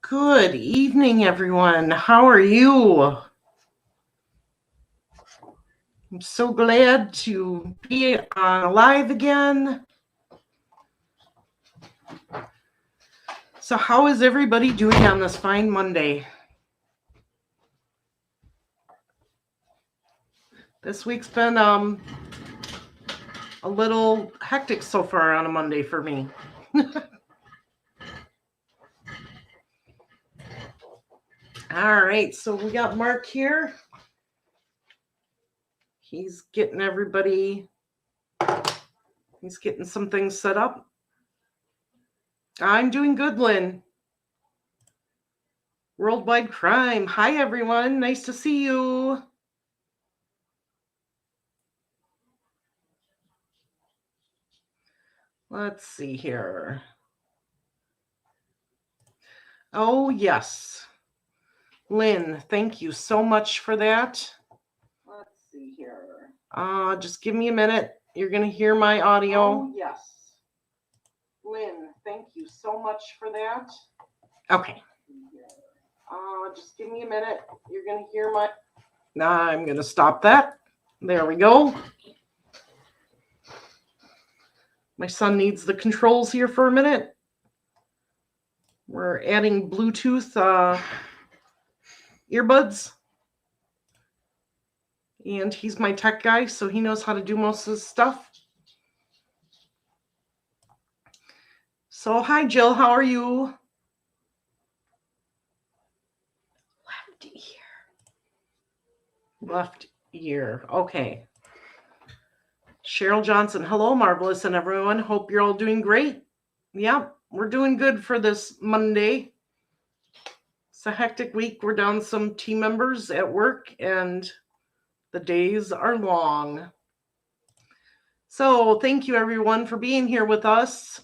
Good evening, everyone. How are you? I'm so glad to be live again. So how is everybody doing on this fine Monday? This week's been a little hectic so far on a Monday for me. All right, so we got Mark here. He's getting some things set up. I'm doing good, Lynn. Worldwide Crime. Hi, everyone. Nice to see you. Let's see here. Oh, yes. Lynn, thank you so much for that. Let's see here. Just give me a minute. You're going to hear my audio. Oh, yes. Lynn, thank you so much for that. Okay. Just give me a minute. You're going to hear my... I'm going to stop that. There we go. My son needs the controls here for a minute. We're adding Bluetooth earbuds. And he's my tech guy, so he knows how to do most of this stuff. So, hi, Jill. How are you? Left ear. Okay. Cheryl Johnson. Hello, Marvelous and everyone. Hope you're all doing great. Yep, we're doing good for this Monday. It's a hectic week. We're down some team members at work, and the days are long. So thank you, everyone, for being here with us.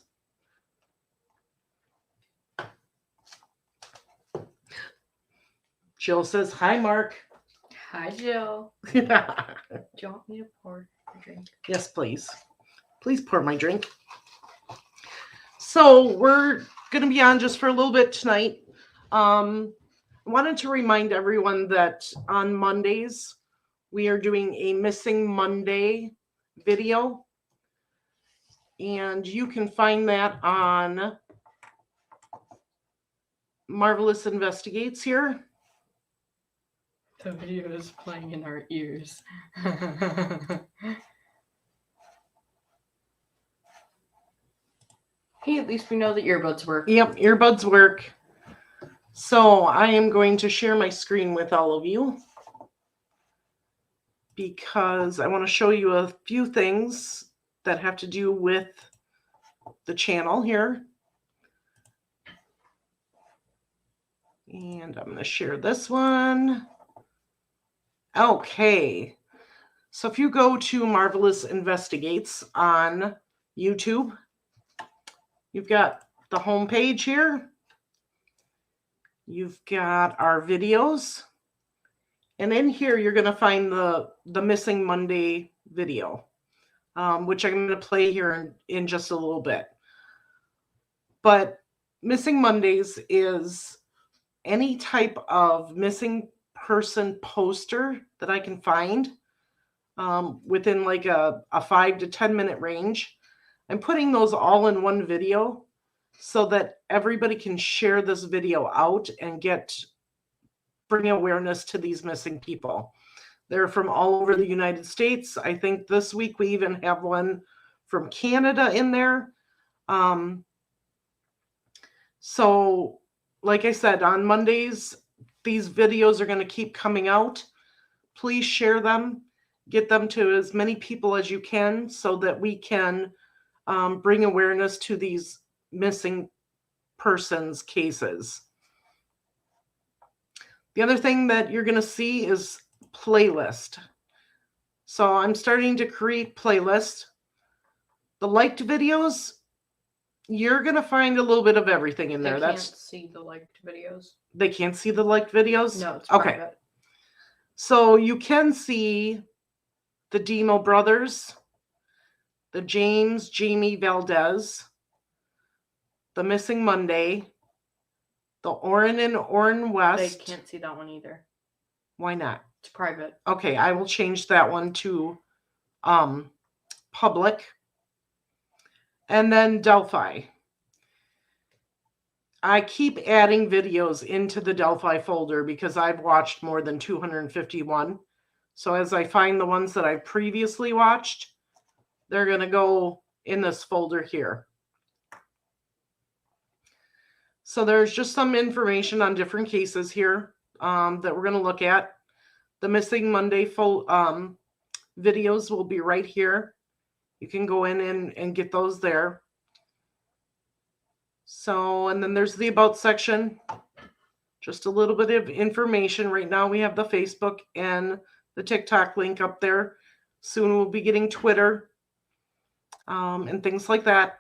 Jill says, hi, Mark. Hi, Jill. Do you want me to pour a drink? Yes, please. Please pour my drink. So we're going to be on just for a little bit tonight. I wanted to remind everyone that on Mondays, we are doing a Missing Monday video. And you can find that on Marvelous Investigates here. The video is playing in our ears. Hey, at least we know that earbuds work. Yep, earbuds work. So I am going to share my screen with all of you because I want to show you a few things that have to do with the channel here. And I'm going to share this one. Okay. So if you go to Marvelous Investigates on YouTube, you've got the home page here. You've got our videos. And in here, you're going to find the Missing Monday video, which I'm going to play here in just a little bit. But Missing Mondays is any type of missing person poster that I can find within like a 5 to 10 minute range. I'm putting those all in one video so that everybody can share this video out and bring awareness to these missing people. They're from all over the United States. I think this week we even have one from Canada in there. So, like I said, on Mondays, these videos are going to keep coming out. Please share them. Get them to as many people as you can so that we can bring awareness to these missing persons cases. The other thing that you're going to see is playlist. So I'm starting to create playlists. The liked videos, you're going to find a little bit of everything in there. They can't see the liked videos. They can't see the liked videos? No, it's okay. private. So you can see the Demo brothers, the Jamie Valdez, the Missing Monday, The Orin and Orin They West. can't see that one either. Why not? It's private. Okay, I will change that one to public. And then Delphi. I keep adding videos into the Delphi folder because I've watched more than 251. So as I find the ones that I've previously watched, they're going to go in this folder here. So there's just some information on different cases here that we're going to look at. The Missing Monday videos will be right here. You can go in and get those there. So, and then there's the About section. Just a little bit of information. Right now we have the Facebook and the TikTok link up there. Soon we'll be getting Twitter and things like that.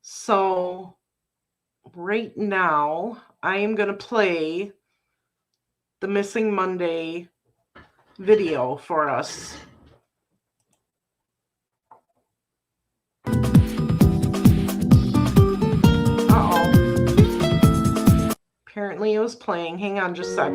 So right now I am going to play the Missing Monday video for us. Uh-oh. Apparently it was playing. Hang on just a sec.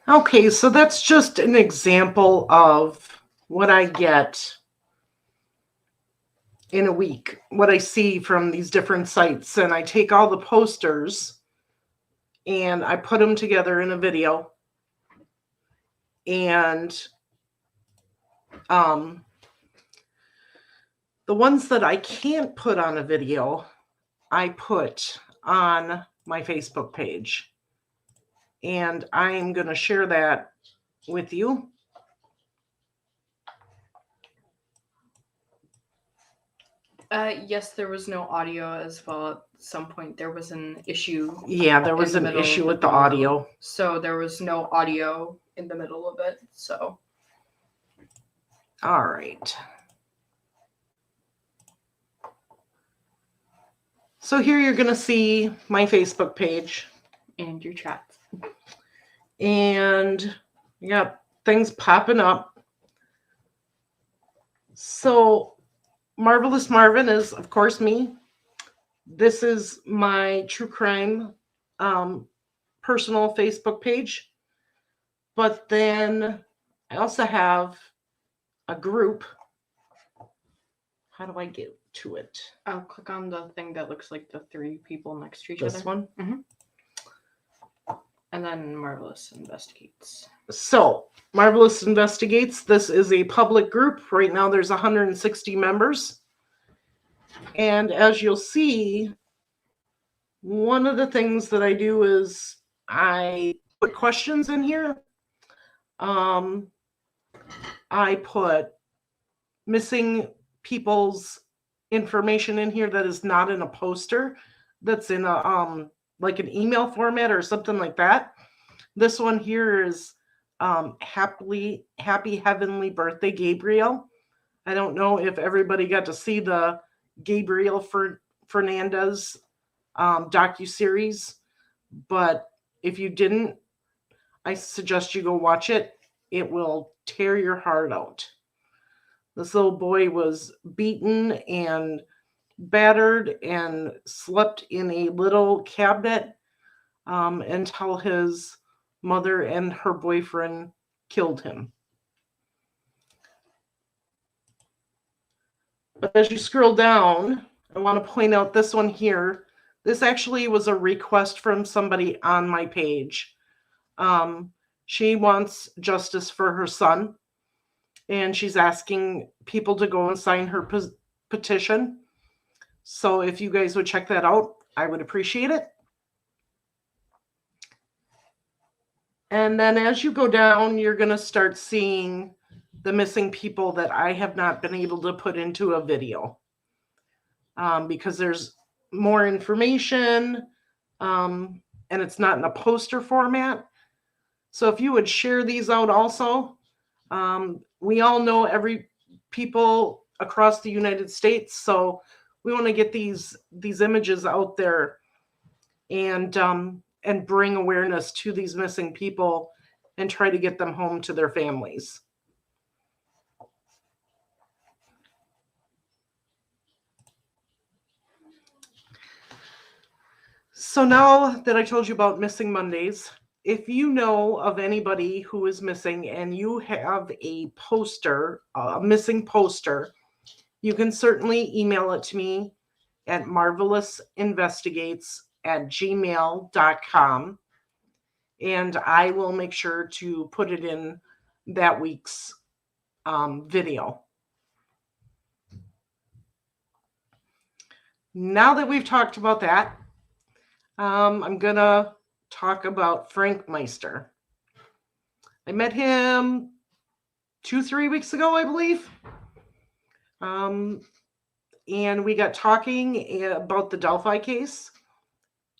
Okay, so that's just an example of what I get in a week, what I see from these different sites. And I take all the posters and I put them together in a video. And the ones that I can't put on a video, I put on my Facebook page. And I'm going to share that with you. Yes, there was no audio as well. At some point, there was an issue. Yeah, there was an issue with the audio. So there was no audio in the middle of it. So. All right. So here you're going to see my Facebook page. And your chats. And you got things popping up. So Marvelous Marvin is, of course, me. This is my true crime personal Facebook page. But then I also have a group. How do I get to it? I'll click on the thing that looks like the three people next to each other. This one? Mm-hmm. And then Marvelous Investigates. So, Marvelous Investigates, this is a public group. Right now there's 160 members. And as you'll see, one of the things that I do is I put questions in here. I put missing people's information in here that is not in a poster, that's in a like an email format or something like that. This one here is happy heavenly birthday, Gabriel. I don't know if everybody got to see the Gabriel Fernandez docuseries, but if you didn't, I suggest you go watch it. It will tear your heart out. This little boy was beaten and battered and slept in a little cabinet until his mother and her boyfriend killed him. But as you scroll down, I want to point out this one here. This actually was a request from somebody on my page. She wants justice for her son, and she's asking people to go and sign her petition. So if you guys would check that out, I would appreciate it. And then as you go down, you're going to start seeing the missing people that I have not been able to put into a video because there's more information and it's not in a poster format. So if you would share these out also, we all know every people across the United States. So we want to get these images out there and bring awareness to these missing people and try to get them home to their families. So now that I told you about Missing Mondays, if you know of anybody who is missing and you have a poster, a missing poster, you can certainly email it to me at marvelousinvestigates@gmail.com, and I will make sure to put it in that week's video. Now that we've talked about that, I'm going to talk about Frank Meister. I met him 2-3 weeks ago, I believe. And we got talking about the Delphi case.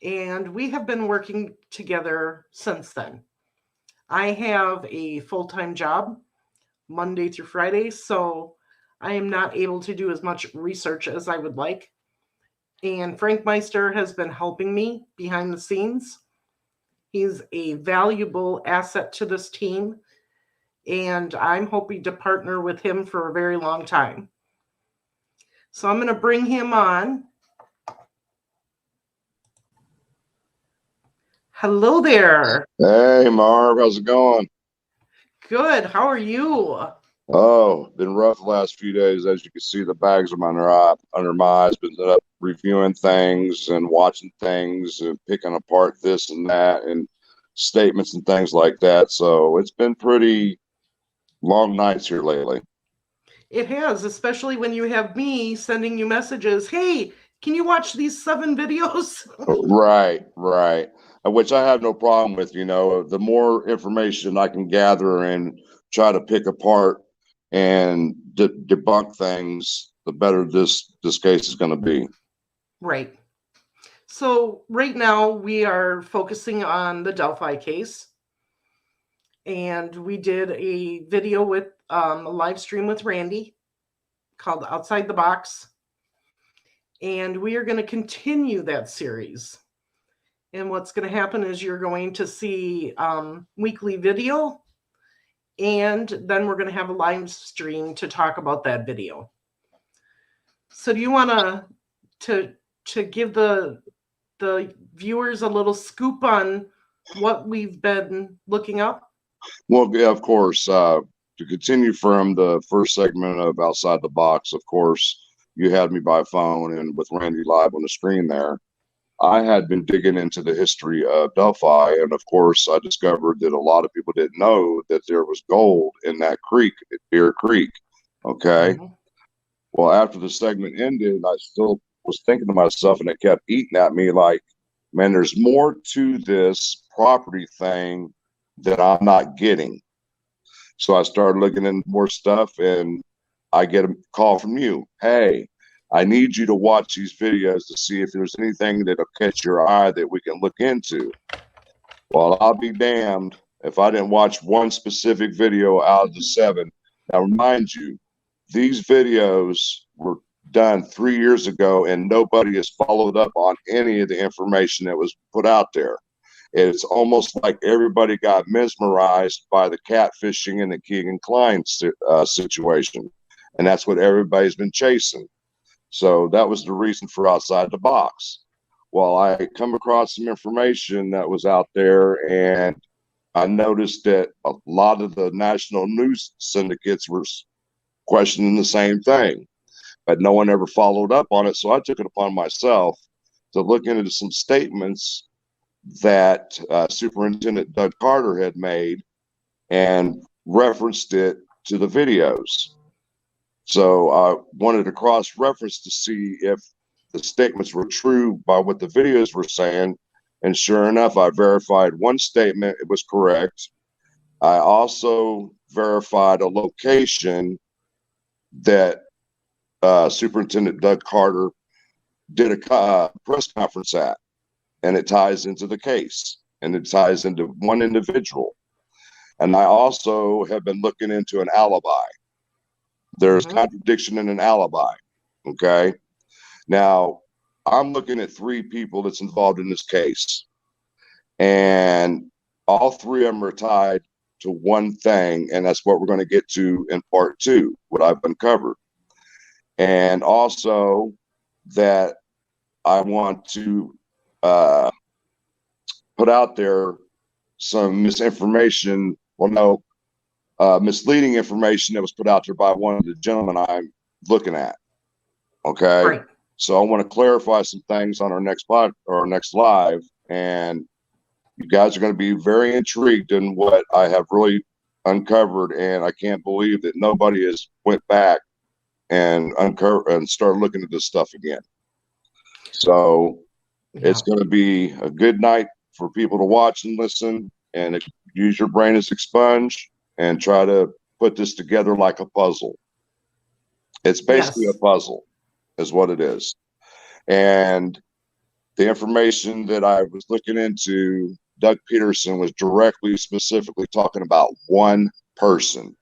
And we have been working together since then. I have a full-time job, Monday through Friday, so I am not able to do as much research as I would like. And Frank Meister has been helping me behind the scenes. He's a valuable asset to this team, and I'm hoping to partner with him for a very long time. So I'm going to bring him on. Hello there. Hey, Marv, how's it going? Good. How are you? Oh, been rough the last few days. As you can see, the bags are under my eyes. Been up reviewing things and watching things and picking apart this and that and statements and things like that. So it's been pretty long nights here lately. It has, especially when you have me sending you messages. Hey, can you watch these 7 videos? Right. Which I have no problem with. The more information I can gather and try to pick apart and debunk things, the better this case is going to be. Right. So right now we are focusing on the Delphi case. And we did a video with a live stream with Randy called Outside the Box. And we are going to continue that series. And what's going to happen is you're going to see weekly video, and then we're going to have a live stream to talk about that video. So do you want to give the viewers a little scoop on what we've been looking up? Well, yeah, of course. To continue from the first segment of Outside the Box, of course, you had me by phone and with Randy live on the screen there. I had been digging into the history of Delphi, and of course, I discovered that a lot of people didn't know that there was gold in that creek, at Deer Creek. Okay. Mm-hmm. Well, after the segment ended, I still was thinking to myself, and it kept eating at me like, man, there's more to this property thing that I'm not getting. So I started looking into more stuff, and I get a call from you. Hey, I need you to watch these videos to see if there's anything that'll catch your eye that we can look into. Well, I'll be damned if I didn't watch one specific video out of the 7. Now, remind you, these videos were done 3 years ago, and nobody has followed up on any of the information that was put out there. It's almost like everybody got mesmerized by the catfishing and the Keegan Klein situation. And that's what everybody's been chasing. So that was the reason for Outside the Box. Well, I come across some information that was out there, and I noticed that a lot of the national news syndicates were questioning the same thing, but no one ever followed up on it. So I took it upon myself to look into some statements that Superintendent Doug Carter had made and referenced it to the videos. So I wanted to cross-reference to see if the statements were true by what the videos were saying. And sure enough, I verified one statement. It was correct. I also verified a location that Superintendent Doug Carter did a press conference at. And it ties into the case, and it ties into one individual. And I also have been looking into an alibi. There's contradiction in an alibi. Okay. Now, I'm looking at 3 people that's involved in this case, and all 3 of them are tied to one thing, and that's what we're going to get to in part 2, what I've uncovered. And also that I want to put out there some misinformation, misleading information that was put out there by one of the gentlemen I'm looking at. Okay. Right. So I want to clarify some things on our next pod or our next live, and you guys are going to be very intrigued in what I have really uncovered. And I can't believe that nobody has went back and uncovered and started looking at this stuff again. So it's going to be a good night for people to watch and listen, and use your brain as a sponge and try to put this together like a puzzle. It's basically a puzzle is what it is. And the information that I was looking into, Doug Peterson was directly, specifically talking about one person.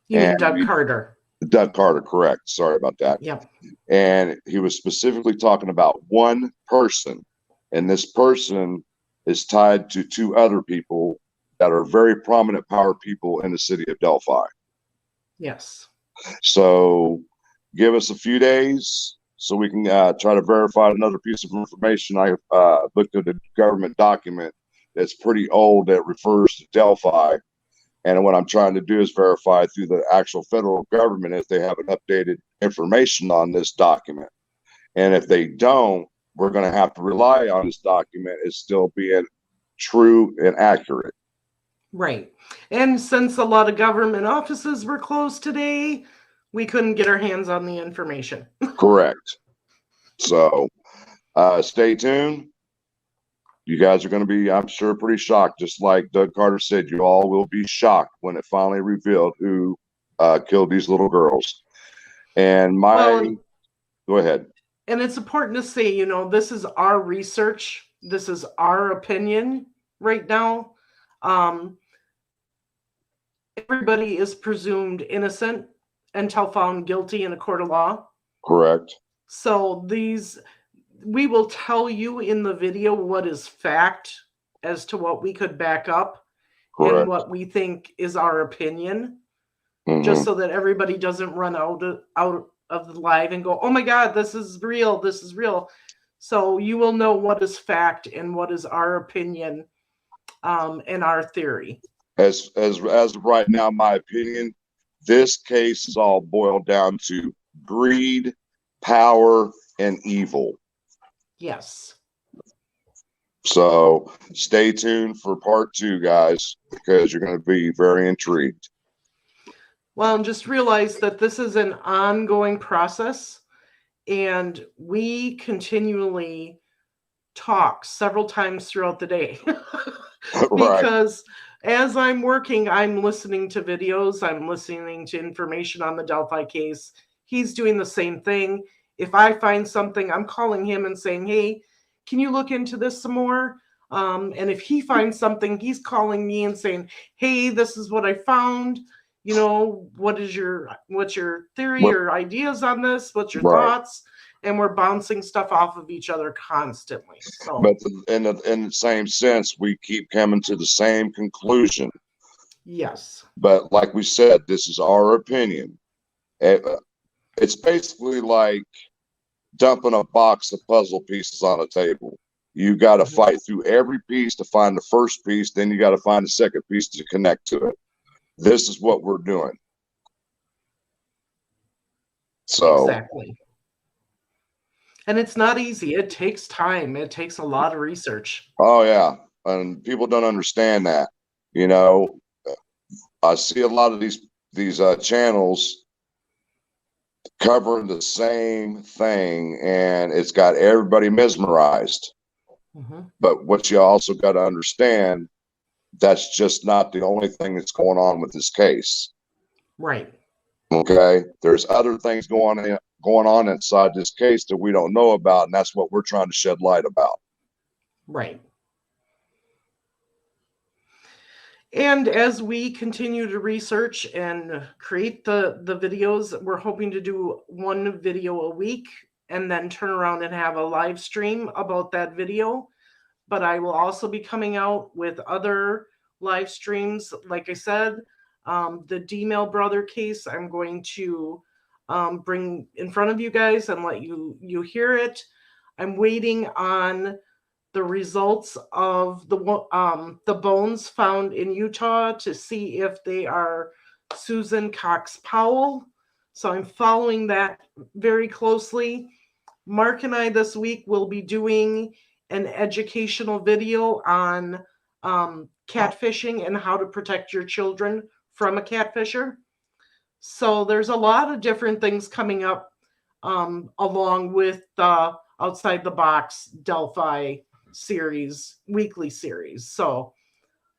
You mean Doug Carter? Doug Carter, correct. Sorry about that. Yep. And he was specifically talking about one person. And this person is tied to 2 other people that are very prominent power people in the city of Delphi. Yes. So give us a few days so we can try to verify another piece of information. I looked at a government document that's pretty old that refers to Delphi. And what I'm trying to do is verify through the actual federal government if they have an updated information on this document. And if they don't, we're going to have to rely on this document as still being true and accurate. Right. And since a lot of government offices were closed today, we couldn't get our hands on the information. Correct. So stay tuned. You guys are going to be, I'm sure, pretty shocked. Just like Doug Carter said, you all will be shocked when it finally revealed who killed these little girls. And go ahead. And it's important to say, you know, this is our research. This is our opinion right now. Everybody is presumed innocent until found guilty in a court of law. Correct. So we will tell you in the video what is fact as to what we could back up. Correct. And what we think is our opinion, just so that everybody doesn't run out of the live and go, oh my God, this is real. This is real. So you will know what is fact and what is our opinion and our theory. As of right now, my opinion, this case is all boiled down to greed, power, and evil. Yes. So stay tuned for part 2, guys, because you're going to be very intrigued. Well, just realize that this is an ongoing process, and we continually talk several times throughout the day. Because as I'm working, I'm listening to videos, I'm listening to information on the Delphi case. He's doing the same thing. If I find something, I'm calling him and saying, hey, can you look into this some more? And if he finds something, he's calling me and saying, hey, this is what I found. You know, what's your theory or ideas on this? What's your thoughts? And we're bouncing stuff off of each other constantly. So, but in the same sense, we keep coming to the same conclusion. Yes. But like we said, this is our opinion. It's basically like dumping a box of puzzle pieces on a table. You got to fight through every piece to find the first piece. Then you got to find the second piece to connect to it. This is what we're doing. So exactly. And it's not easy. It takes time. It takes a lot of research. Oh yeah. And people don't understand that. You know, I see a lot of these channels covering the same thing, and it's got everybody mesmerized. But what you also got to understand, that's just not the only thing that's going on with this case. Right. Okay. There's other things going on inside this case that we don't know about, and that's what we're trying to shed light about. Right. And as we continue to research and create the videos, we're hoping to do one video a week and then turn around and have a live stream about that video. But I will also be coming out with other live streams. Like I said, the D-Mail brother case, I'm going to bring in front of you guys and let you hear it. I'm waiting on the results of the bones found in Utah to see if they are Susan Cox Powell. So I'm following that very closely. Mark and I this week will be doing an educational video on catfishing and how to protect your children from a catfisher. So there's a lot of different things coming up along with the Outside the Box Delphi series, weekly series. So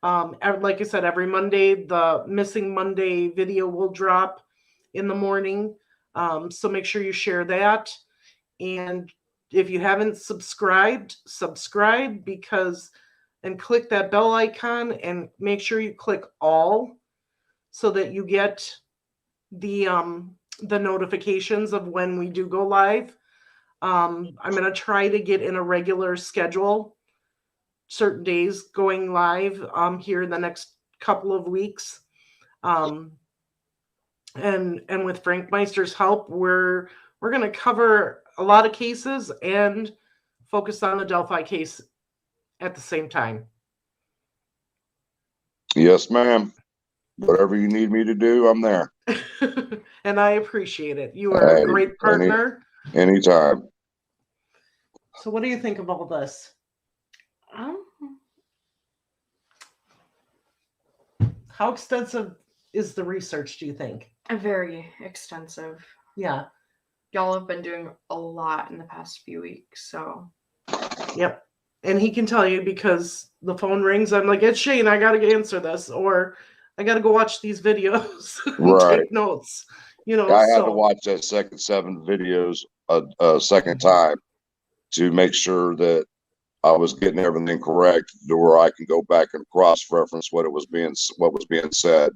like I said, every Monday, the Missing Monday video will drop in the morning. So make sure you share that. And if you haven't subscribed, subscribe and click that bell icon and make sure you click all so that you get the notifications of when we do go live. I'm going to try to get in a regular schedule, certain days going live here in the next couple of weeks. And with Frank Meister's help, we're going to cover a lot of cases and focus on the Delphi case at the same time. Yes, ma'am. Whatever you need me to do, I'm there. And I appreciate it. You are a Hey, great partner. anytime. So what do you think of all this? Um, How extensive is the research, do you think? very extensive. Yeah. Y'all have been doing a lot in the past few weeks, so Yep. And he can tell you because the phone rings. I'm like, it's Shane. I got to answer this. Or I got to go watch these videos and Right. take notes. You know, I had to so. watch that second 7 videos a second time to make sure that I was getting everything correct to where I can go back and cross-reference what was being said.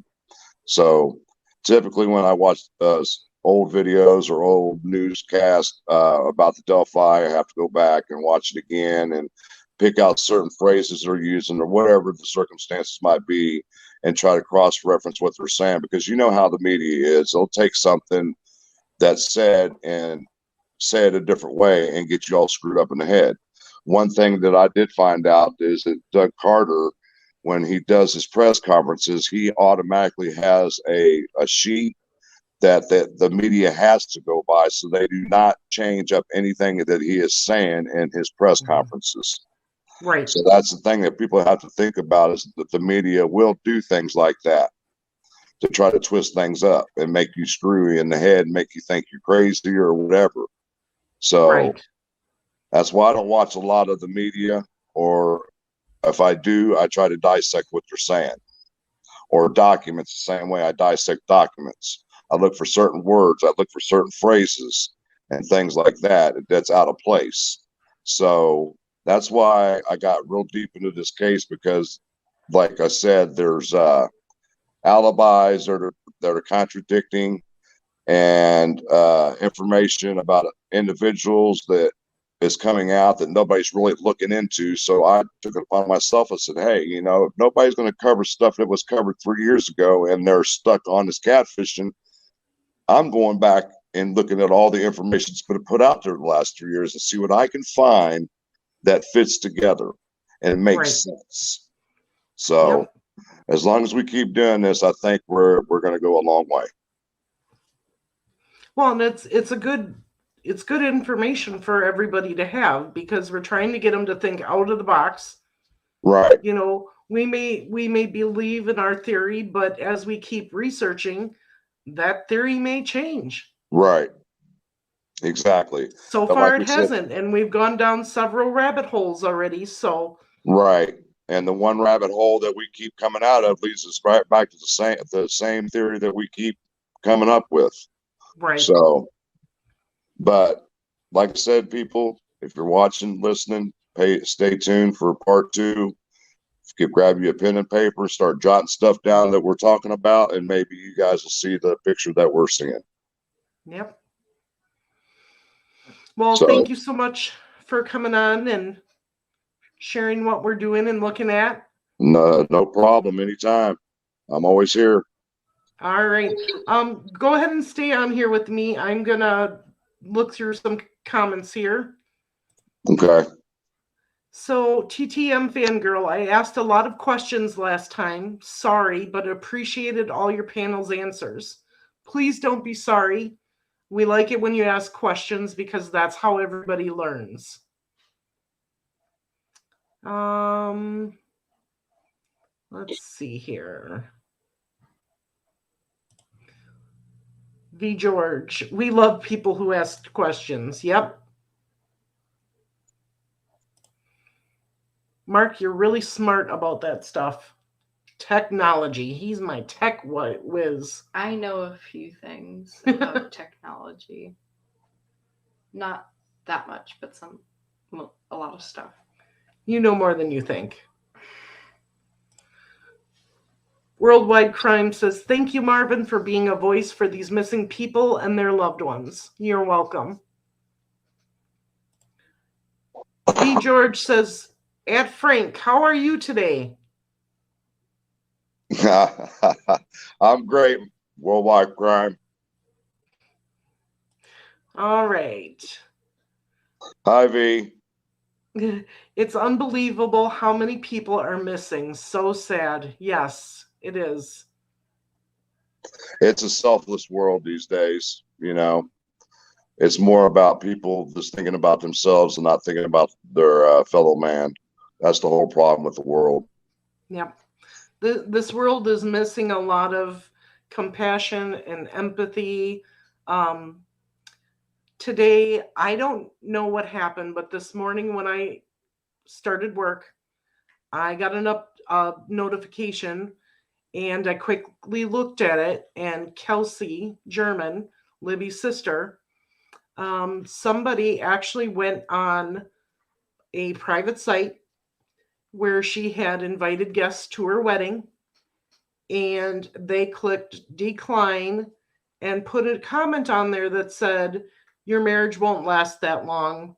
So typically when I watch old videos or old newscasts about the Delphi, I have to go back and watch it again and pick out certain phrases they're using or whatever the circumstances might be and try to cross-reference what they're saying, because you know how the media is. They'll take something that's said and say it a different way and get you all screwed up in the head. One thing that I did find out is that Doug Carter, when he does his press conferences, he automatically has a sheet that the media has to go by, so they do not change up anything that he is saying in his press conferences. Right. So that's the thing that people have to think about, is that the media will do things like that to try to twist things up and make you screwy in the head and make you think you're crazy or whatever. So Right. that's why I don't watch a lot of the media, or if I do, I try to dissect what they're saying, or documents the same way I dissect documents. I look for certain words, I look for certain phrases and things like that that's out of place. So that's why I got real deep into this case, because like I said, there's alibis that are contradicting, and information about individuals that is coming out that nobody's really looking into. So I took it upon myself. I said, hey, you know, if nobody's going to cover stuff that was covered 3 years ago and they're stuck on this catfishing, I'm going back and looking at all the information that's been put out there the last 3 years and see what I can find that fits together and makes sense. So as long as we keep doing this, I think we're going to go a long way. Well, and it's good information for everybody to have, because we're trying to get them to think out of the box. Right. You know, we may believe in our theory, but as we keep researching, that theory may change. Right. Exactly. So But far like it we said, hasn't, and we've gone down several rabbit holes already. So right. And the one rabbit hole that we keep coming out of leads us right back to the same theory that we keep coming up with. right. So, but like I said, people, if you're watching, listening, stay tuned for part 2. Grab you a pen and paper, start jotting stuff down that we're talking about, and maybe you guys will see the picture that we're seeing. Yep. Well, So, thank you so much for coming on and sharing what we're doing and looking at. no problem. Anytime. I'm always here. All right. Go ahead and stay on here with me. I'm gonna look through some comments here. Okay. So, TTM Fangirl, I asked a lot of questions last time. Sorry, but appreciated all your panel's answers. Please don't be sorry. We like it when you ask questions because that's how everybody learns. Let's see here. V. George, we love people who ask questions. Yep. Mark, you're really smart about that stuff. Technology. He's my tech whiz. I know a few things about technology. Not that much, but a lot of stuff. You know more than you think. Worldwide Crime says, thank you, Marvin, for being a voice for these missing people and their loved ones. You're welcome. V. George says, Aunt Frank, how are you today? I'm great. Worldwide Crime. All right. Hi, V. It's unbelievable how many people are missing. So sad. Yes, it is. It's a selfless world these days, you know. It's more about people just thinking about themselves and not thinking about their fellow man. That's the whole problem with the world. Yep. This world is missing a lot of compassion and empathy. Um, Today, I don't know what happened, but this morning when I started work, I got a notification and I quickly looked at it. And Kelsey German, Libby's sister, somebody actually went on a private site where she had invited guests to her wedding, and they clicked decline and put a comment on there that said, "Your marriage won't last that long.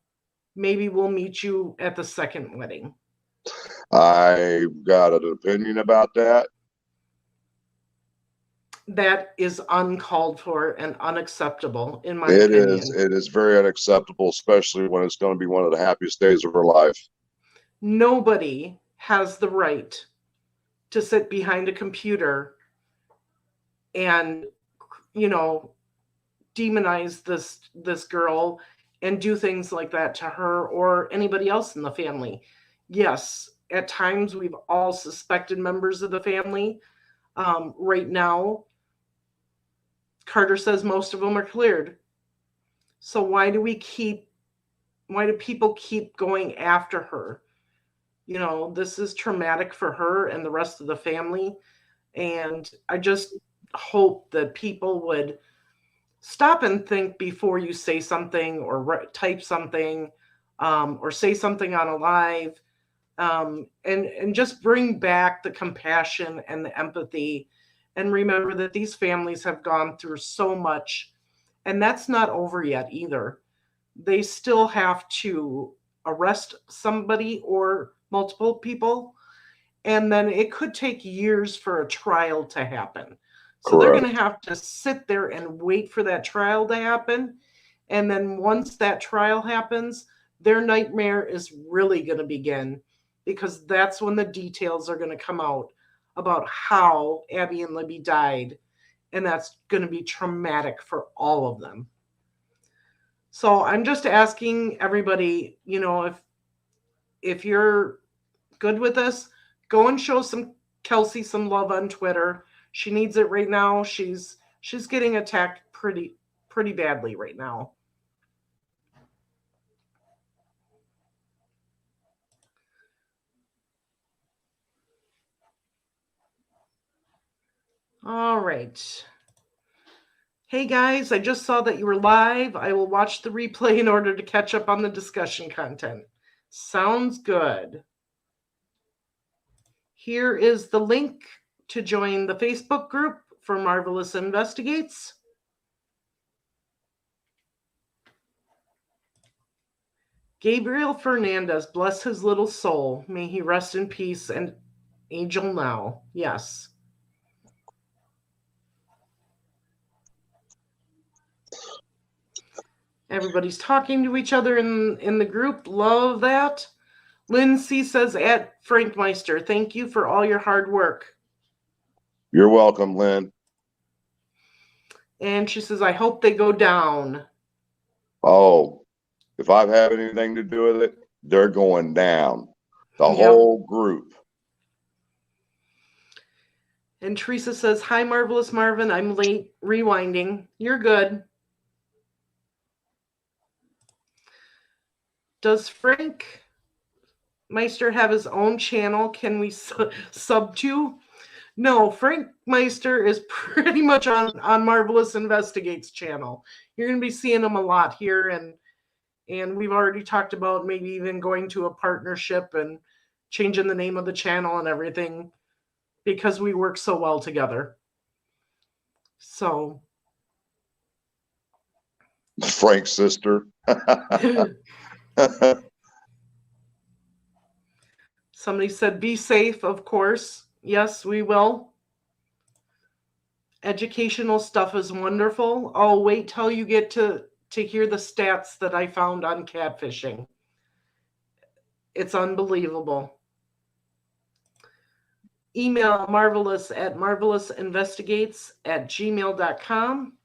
Maybe we'll meet you at the second wedding." I've got an opinion about that. That is uncalled for and unacceptable, in my It opinion. is. It is very unacceptable, especially when it's going to be one of the happiest days of her life. Nobody has the right to sit behind a computer and, you know, demonize this girl and do things like that to her or anybody else in the family. Yes, at times we've all suspected members of the family. Right now, Carter says most of them are cleared. So why do people keep going after her? You know, this is traumatic for her and the rest of the family. And I just hope that people would stop and think before you say something or type something, or say something on a live, and just bring back the compassion and the empathy, and remember that these families have gone through so much, and that's not over yet either. They still have to arrest somebody or multiple people, and then it could take years for a trial to happen. So they're going Correct. to have to sit there and wait for that trial to happen. And then once that trial happens, their nightmare is really going to begin, because that's when the details are going to come out about how Abby and Libby died. And that's going to be traumatic for all of them. So I'm just asking everybody, you know, if you're good with this, go and show Kelsey some love on Twitter. She needs it right now. She's getting attacked pretty badly right now. All right. Hey guys, I just saw that you were live. I will watch the replay in order to catch up on the discussion content. Sounds good. Here is the link to join the Facebook group for Marvelous Investigates. Gabriel Fernandez, bless his little soul. May he rest in peace and angel now. Yes. Everybody's talking to each other in the group. Love that. Lindsay says, at Frank Meister, thank you for all your hard work. You're welcome, Lynn. And she says, I hope they go down. Oh, if I've had anything to do with it, they're going down. The Yep. whole group. And Teresa says, hi, Marvelous Marvin. I'm late rewinding. You're good. Does Frank Meister have his own channel? Can we sub to? No, Frank Meister is pretty much on Marvelous Investigates channel. You're going to be seeing him a lot here, and we've already talked about maybe even going to a partnership and changing the name of the channel and everything, because we work so well together. So Frank's sister. somebody said, be safe, of course. Yes, we will. Educational stuff is wonderful. Oh, wait till you get to hear the stats that I found on catfishing. It's unbelievable. Email marvelous@marvelousinvestigates@gmail.com.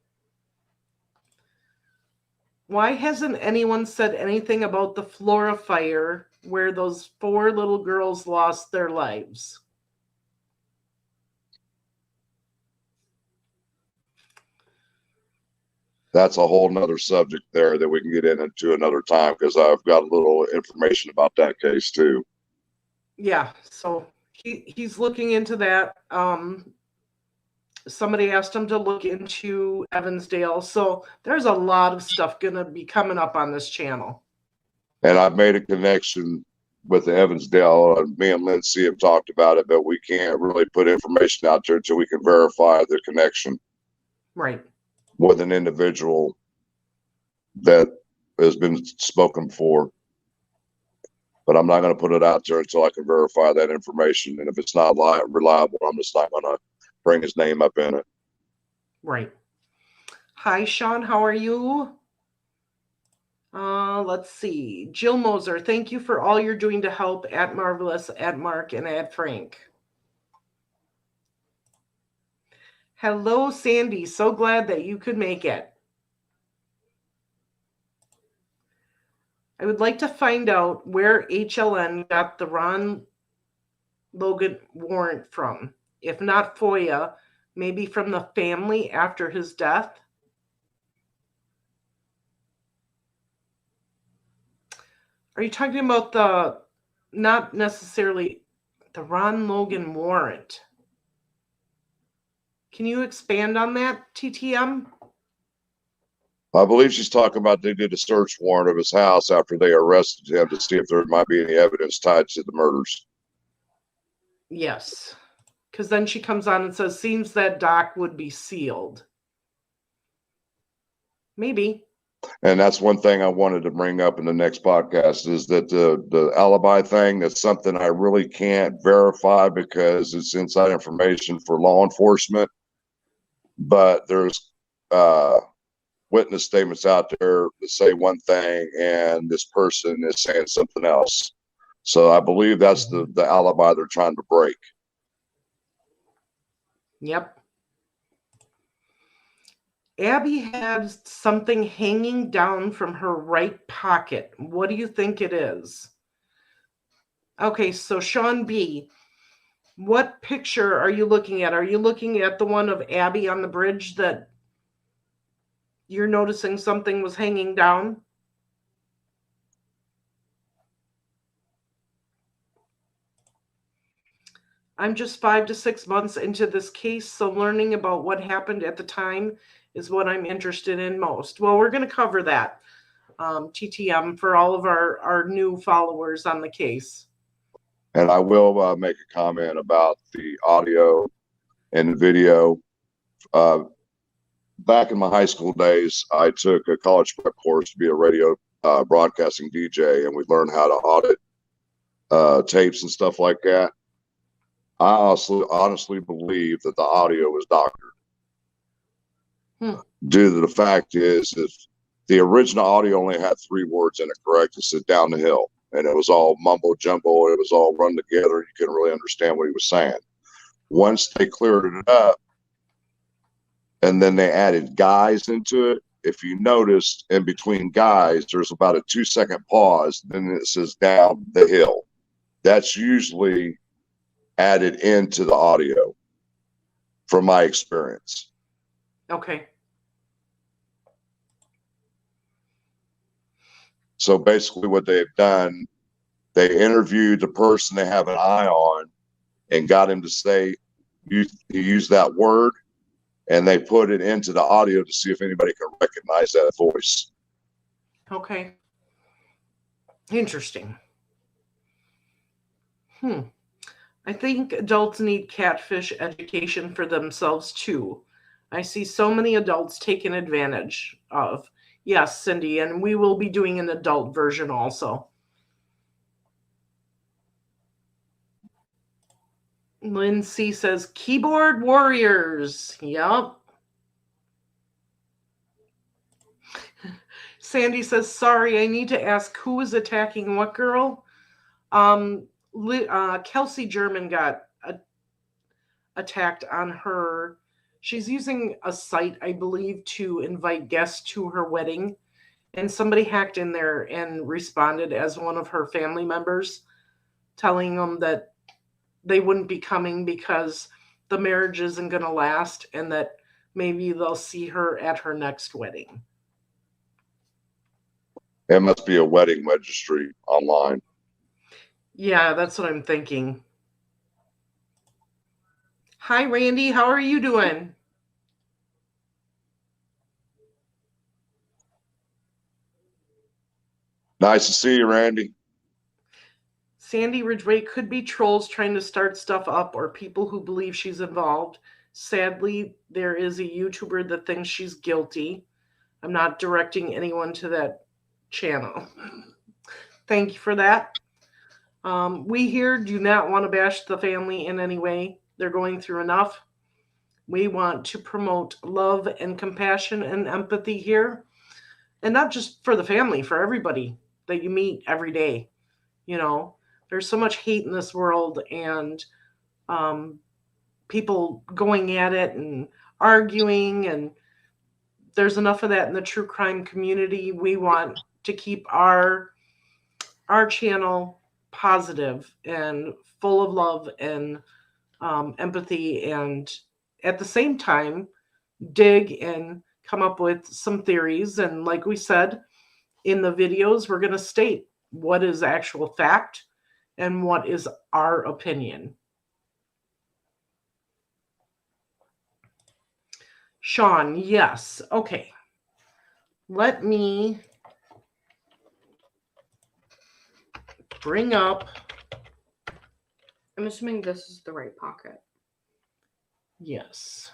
Why hasn't anyone said anything about the Flora fire where those 4 little girls lost their lives? That's a whole nother subject there that we can get into another time, because I've got a little information about that case too. Yeah, so he's looking into that. Somebody asked him to look into Evansdale. So there's a lot of stuff going to be coming up on this channel. And I've made a connection with the Evansdale. Me and Lindsay have talked about it, but we can't really put information out there until we can verify the connection. Right. With an individual that has been spoken for. But I'm not going to put it out there until I can verify that information. And if it's not reliable, I'm just not going to bring his name up in it. Right. Hi, Sean. How are you? Let's see. Jill Moser, thank you for all you're doing to help at Marvelous, at Mark, and at Frank. Hello, Sandy. So glad that you could make it. I would like to find out where HLN got the Ron Logan warrant from. If not FOIA, maybe from the family after his death. Are you talking about the, not necessarily the Ron Logan warrant? Can you expand on that, TTM? I believe she's talking about they did a search warrant of his house after they arrested him to see if there might be any evidence tied to the murders. Yes. Because then she comes on and says, seems that doc would be sealed. Maybe. And that's one thing I wanted to bring up in the next podcast, is that the alibi thing, that's something I really can't verify because it's inside information for law enforcement. But there's witness statements out there that say one thing and this person is saying something else. So I believe that's the alibi they're trying to break. Yep. Abby had something hanging down from her right pocket. What do you think it is? Okay, so Sean B., what picture are you looking at? Are you looking at the one of Abby on the bridge that you're noticing something was hanging down? I'm just 5 to 6 months into this case, so learning about what happened at the time is what I'm interested in most. Well, we're going to cover that, TTM, for all of our new followers on the case. And I will make a comment about the audio and the video. Back in my high school days, I took a college prep course to be a radio broadcasting DJ, and we learned how to audit tapes and stuff like that. I honestly believe that the audio was doctored. Due to the fact is, if the original audio only had 3 words in it, correct? It said down the hill, and it was all mumbo jumbo. It was all run together. You couldn't really understand what he was saying. Once they cleared it up, and then they added guys into it, if you noticed, in between guys, there's about a 2-second pause. Then it says down the hill. That's usually added into the audio, from my experience. Okay. So basically what they've done, they interviewed the person they have an eye on and got him to say, he used that word, and they put it into the audio to see if anybody can recognize that voice. Okay. Interesting. I think adults need catfish education for themselves too. I see so many adults taken advantage of. Yes, Cindy, and we will be doing an adult version also. Lynn C says, keyboard warriors. Yep. Sandy says, sorry, I need to ask, who is attacking what girl? Kelsey German got attacked on her. She's using a site, I believe, to invite guests to her wedding. And somebody hacked in there and responded as one of her family members, telling them that they wouldn't be coming because the marriage isn't going to last and that maybe they'll see her at her next wedding. It must be a wedding registry online. Yeah, that's what I'm thinking. Hi, Randy. How are you doing? Nice to see you, Randy. Sandy Ridgway could be trolls trying to start stuff up or people who believe she's involved. Sadly, there is a YouTuber that thinks she's guilty. I'm not directing anyone to that channel. Thank you for that. We here do not want to bash the family in any way. They're going through enough. We want to promote love and compassion and empathy here. And not just for the family, for everybody that you meet every day. You know, there's so much hate in this world and people going at it and arguing, and there's enough of that in the true crime community. We want to keep our channel positive and full of love and empathy, and at the same time dig and come up with some theories. And like we said in the videos, we're going to state what is actual fact and what is our opinion. Sean, yes. Okay. Let me bring up. I'm assuming this is the right pocket. Yes.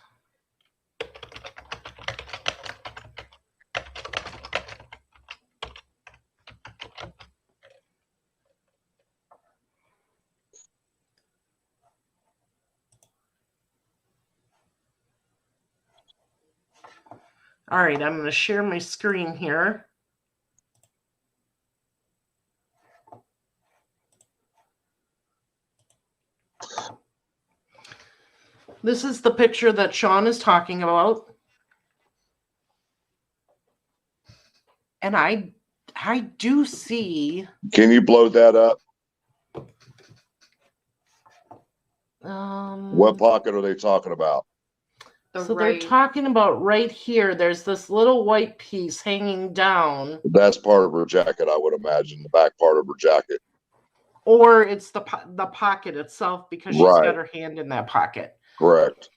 All right, I'm going to share my screen here. This is the picture that Sean is talking about. And I do see. Can you blow that up? What pocket are they talking about? They're talking about right here. There's this little white piece hanging down. That's part of her jacket, I would imagine, the back part of her jacket. Or it's the pocket itself because she's got her hand in that pocket. Correct.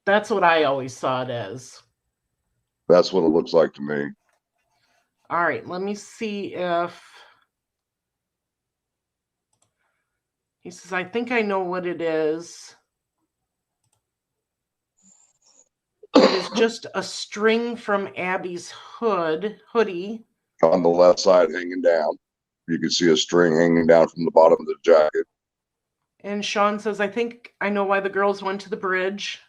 That's what I always saw it as. That's what it looks like to me. All right, let me see if... He says, I think I know what it is. It is just a string from Abby's hoodie. On the left side hanging down. You can see a string hanging down from the bottom of the jacket. And Sean says, I think I know why the girls went to the bridge.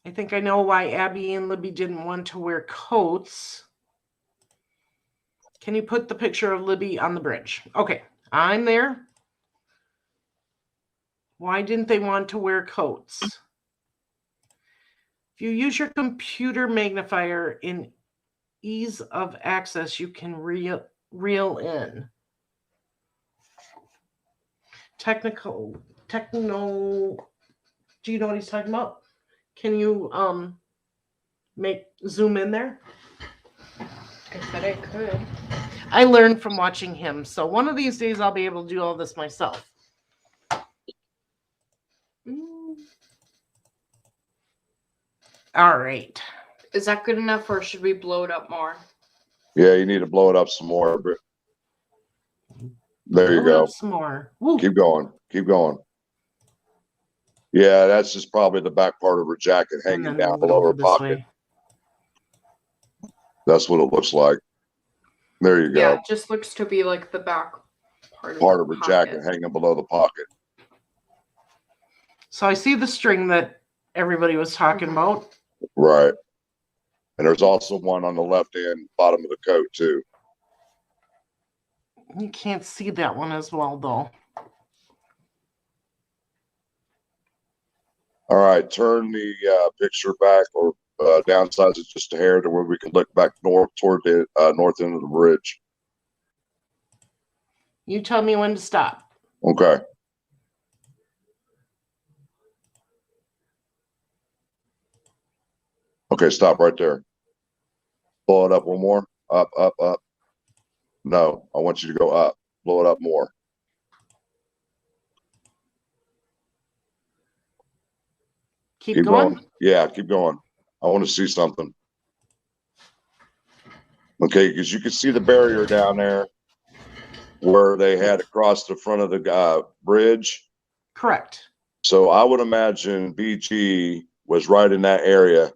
I think I know why Abby and Libby didn't want to wear coats. Can you put the picture of Libby on the bridge? Okay, I'm there. Why didn't they want to wear coats? If you use your computer magnifier in ease of access, you can reel in. Techno. Do you know what he's talking about? Can you zoom in there? I said I could. I learned from watching him, so one of these days I'll be able to do all this myself. All right. Is that good enough, or should we blow it up more? Yeah, you need to blow it up some more. But there you go. Some more. Woo. Keep going. Keep going. Yeah, that's just probably the back part of her jacket hanging down below her pocket. That's what it looks like. There you go. Yeah, it just looks to be like the back part of her jacket hanging below the pocket. So I see the string that everybody was talking about. Right. And there's also one on the left hand bottom of the coat too. You can't see that one as well, though. All right, turn the picture back or downsize it just a hair to where we can look back north toward the north end of the bridge. You tell me when to stop. Okay. Okay, stop right there. Blow it up one more. Up, up, up. No, I want you to go up. Blow it up more. Keep going. Yeah, keep going. I want to see something. Okay, because you can see the barrier down there where they had across the front of the bridge. Correct. So I would imagine BG was right in that area.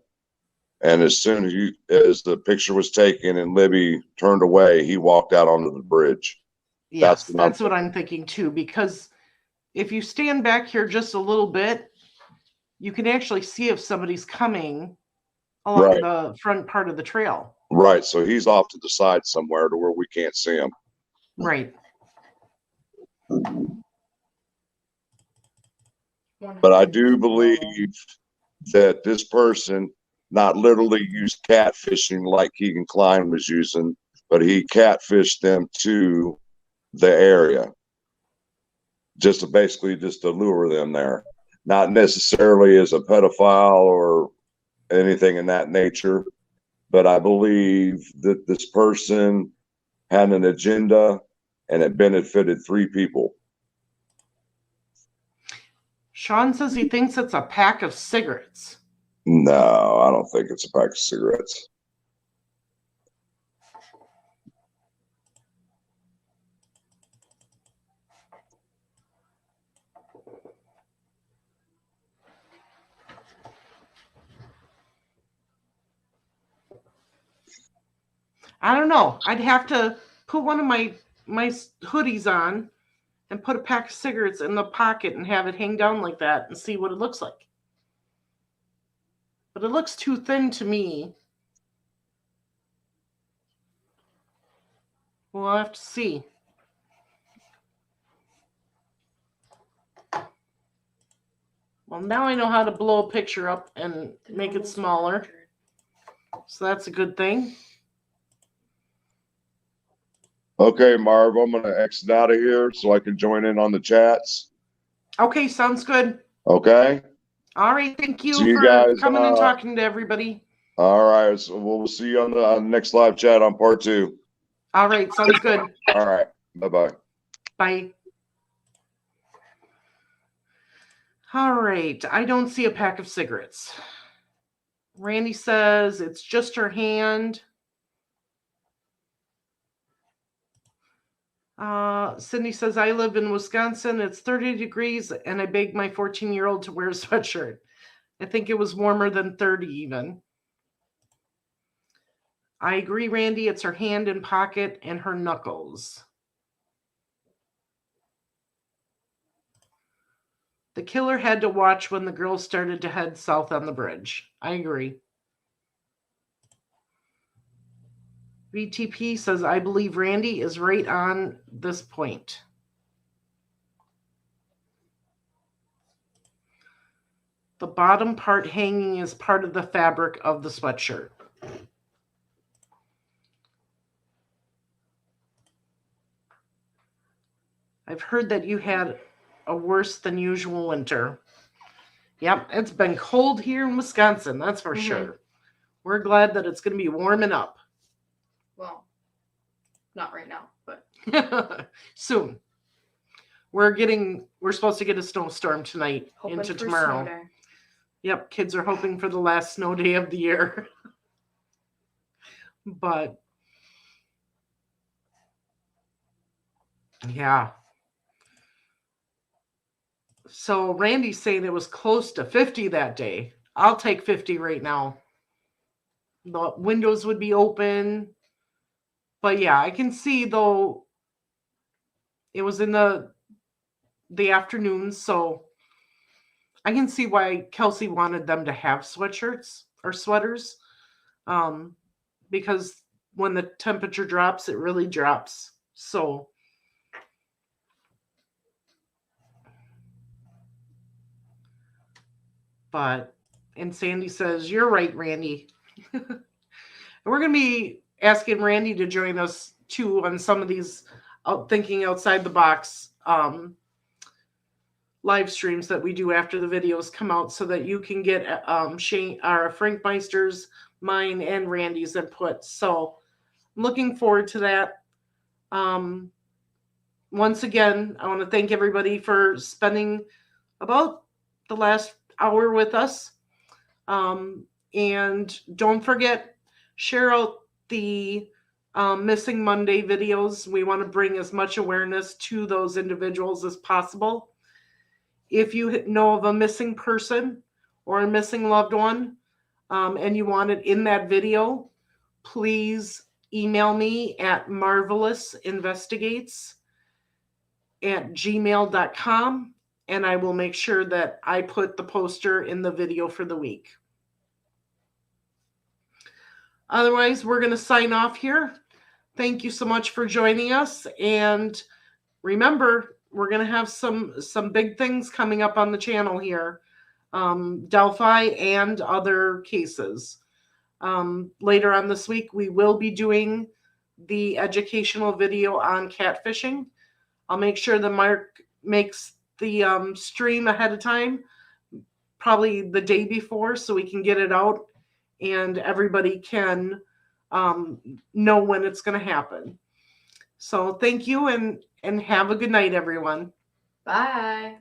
And as soon as the picture was taken and Libby turned away, he walked out onto the bridge. Yes, that's what I'm thinking too, because if you stand back here just a little bit, you can actually see if somebody's coming along the front part of the trail. Right. So he's off to the side somewhere to where we can't see him. Right. But I do believe that this person not literally used catfishing like Keegan Klein was using, but he catfished them to the area just to basically just to lure them there. Not necessarily as a pedophile or anything in that nature, but I believe that this person had an agenda and it benefited 3 people. Sean says he thinks it's a pack of cigarettes. No, I don't think it's a pack of cigarettes. I don't know. I'd have to put one of my hoodies on and put a pack of cigarettes in the pocket and have it hang down like that and see what it looks like. But it looks too thin to me. We'll have to see. Well, now I know how to blow a picture up and make it smaller. So that's a good thing. Okay, Marv, I'm going to exit out of here so I can join in on the chats. Okay, sounds good. Okay. All right, thank you See you for guys, coming and talking to everybody. All right, so we'll see you on the next live chat on part 2. All right, sounds good. All right, bye-bye. Bye. All right, I don't see a pack of cigarettes. Randy says it's just her hand. Cindy says, I live in Wisconsin. It's 30 degrees, and I begged my 14-year-old to wear a sweatshirt. I think it was warmer than 30 even. I agree, Randy. It's her hand and pocket and her knuckles. The killer had to watch when the girls started to head south on the bridge. I agree. VTP says, I believe Randy is right on this point. The bottom part hanging is part of the fabric of the sweatshirt. I've heard that you had a worse than usual winter. Yep, it's been cold here in Wisconsin, that's for sure. We're glad that it's going to be warming up. Well, not right now, but soon. We're supposed to get a snowstorm tonight into tomorrow. Yep, kids are hoping for the last snow day of the year. But yeah. So Randy's saying it was close to 50 that day. I'll take 50 right now. The windows would be open. But yeah, I can see though it was in the afternoon, so I can see why Kelsey wanted them to have sweatshirts. or sweaters, because when the temperature drops, it really drops. So and Sandy says, you're right, Randy. And we're going to be asking Randy to join us too on some of these thinking outside the box live streams that we do after the videos come out, so that you can get Shane or Frank Meister's, mine, and Randy's input. So I'm looking forward to that. Once again, I want to thank everybody for spending about the last hour with us. And don't forget, share out the Missing Monday videos. We want to bring as much awareness to those individuals as possible. If you know of a missing person or a missing loved one, and you want it in that video, please email me at marvelousinvestigates@gmail.com, and I will make sure that I put the poster in the video for the week. Otherwise, we're going to sign off here. Thank you so much for joining us. And remember, we're going to have some big things coming up on the channel here. Delphi and other cases. Later on this week, we will be doing the educational video on catfishing. I'll make sure that Mark makes the stream ahead of time, probably the day before, so we can get it out and everybody can know when it's going to happen. So thank you, and have a good night, everyone. Bye.